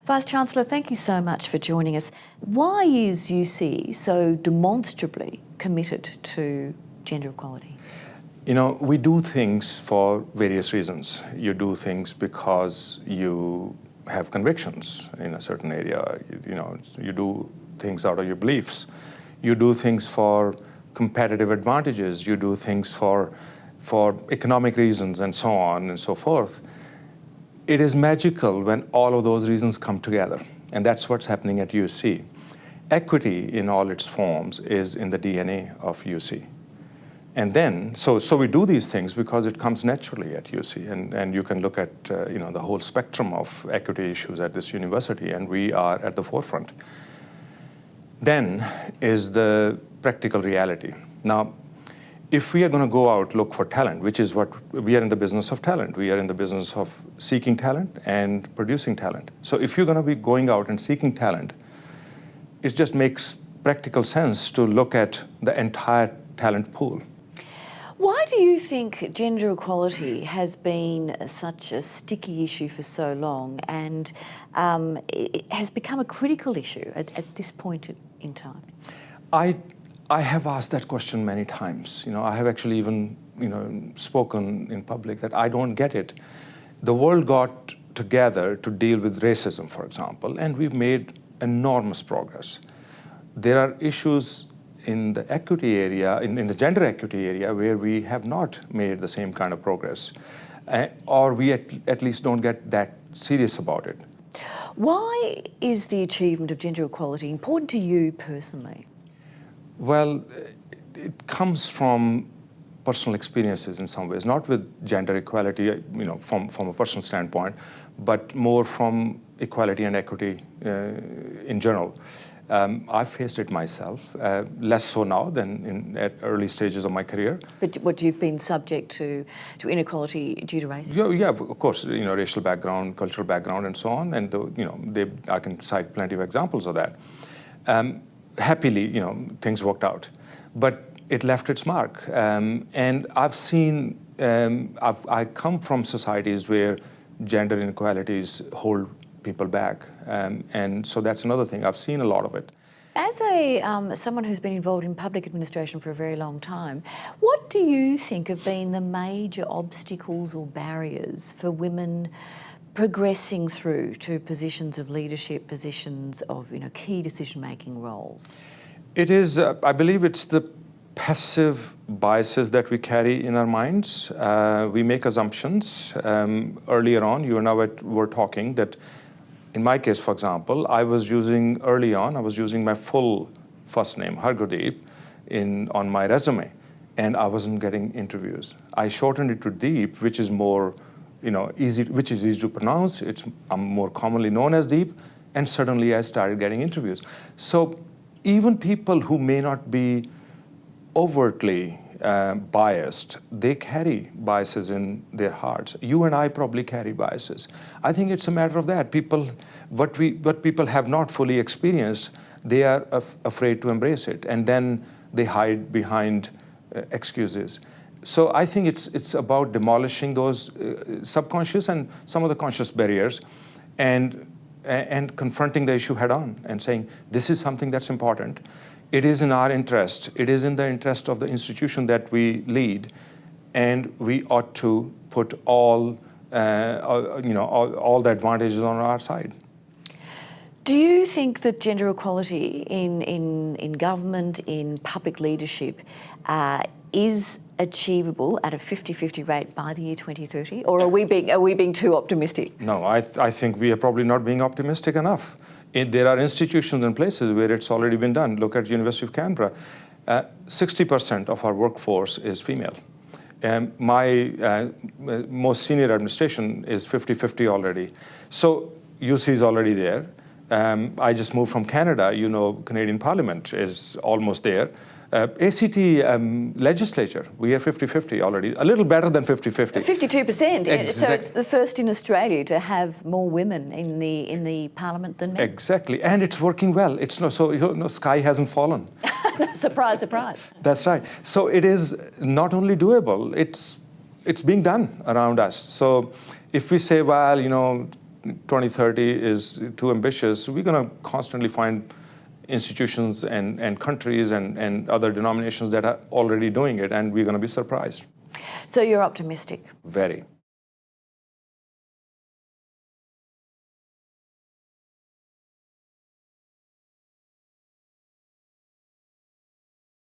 Vice-Chancellor, thank you so much for joining us. Why is UC so demonstrably committed to gender equality? You know, we do things for various reasons. You do things because you have convictions in a certain area. You do things out of your beliefs. You do things for competitive advantages. You do things for economic reasons and so on and so forth. It is magical when all of those reasons come together, and that's what's happening at UC. Equity in all its forms is in the DNA of UC. And then, so we do these things because it comes naturally at UC, and you can look at the whole spectrum of equity issues at this university, and we are at the forefront. Then is the practical reality. Now, if we are going to go out, look for talent, which is what we are in the business of talent. We are in the business of seeking talent and producing talent. So if you're going to be going out and seeking talent, it just makes practical sense to look at the entire talent pool. Why do you think gender equality has been such a sticky issue for so long and it has become a critical issue at this point in time? I have asked that question many times. I have actually even spoken in public that I don't get it. The world got together to deal with racism, for example, and we've made enormous progress. There are issues in the equity area, in the gender equity area, where we have not made the same kind of progress, or we at least don't get that serious about it. Why is the achievement of gender equality important to you personally? Well, it comes from personal experiences in some ways, not with gender equality, from a personal standpoint, but more from equality and equity in general. I've faced it myself, less so now than at early stages of my career. But what, you've been subject to inequality due to race? Yeah, of course, racial background, cultural background, and so on, and I can cite plenty of examples of that. Happily, things worked out, but it left its mark. And I've seen, I come from societies where gender inequalities hold people back, and so that's another thing. I've seen a lot of it. As someone who's been involved in public administration for a very long time, what do you think have been the major obstacles or barriers for women progressing through to positions of leadership, positions of key decision-making roles? It is, I believe it's the passive biases that we carry in our minds. We make assumptions. Earlier on, you and I were talking that, in my case, for example, early on, I was using my full first name, Hargodeep, on my resume, and I wasn't getting interviews. I shortened it to Deep, which is more easy to pronounce. I'm more commonly known as Deep, and suddenly I started getting interviews. So even people who may not be overtly biased, they carry biases in their hearts. You and I probably carry biases. I think it's a matter of that. What people have not fully experienced, they are afraid to embrace it, and then they hide behind excuses. So I think it's about demolishing those subconscious and some of the conscious barriers, and confronting the issue head on and saying, this is something that's important. It is in our interest. It is in the interest of the institution that we lead, and we ought to put all the advantages on our side. Do you think that gender equality in government, in public leadership, is achievable at a 50-50 rate by the year 2030, or are we being too optimistic? No, I think we are probably not being optimistic enough. There are institutions and places where it's already been done. Look at the University of Canberra. 60% of our workforce is female. My most senior administration is 50-50 already. So UC is already there. I just moved from Canada. Canadian Parliament is almost there. ACT legislature, we are 50-50 already, a little better than 50-50. 52%. So it's the first in Australia to have more women in the parliament than men. Exactly, and it's working well. It's sky hasn't fallen. Surprise, surprise. That's right. So it is not only doable, it's being done around us. So if we say, well, 2030 is too ambitious, we're going to constantly find institutions and countries and other denominations that are already doing it, and we're going to be surprised. So you're optimistic? Very.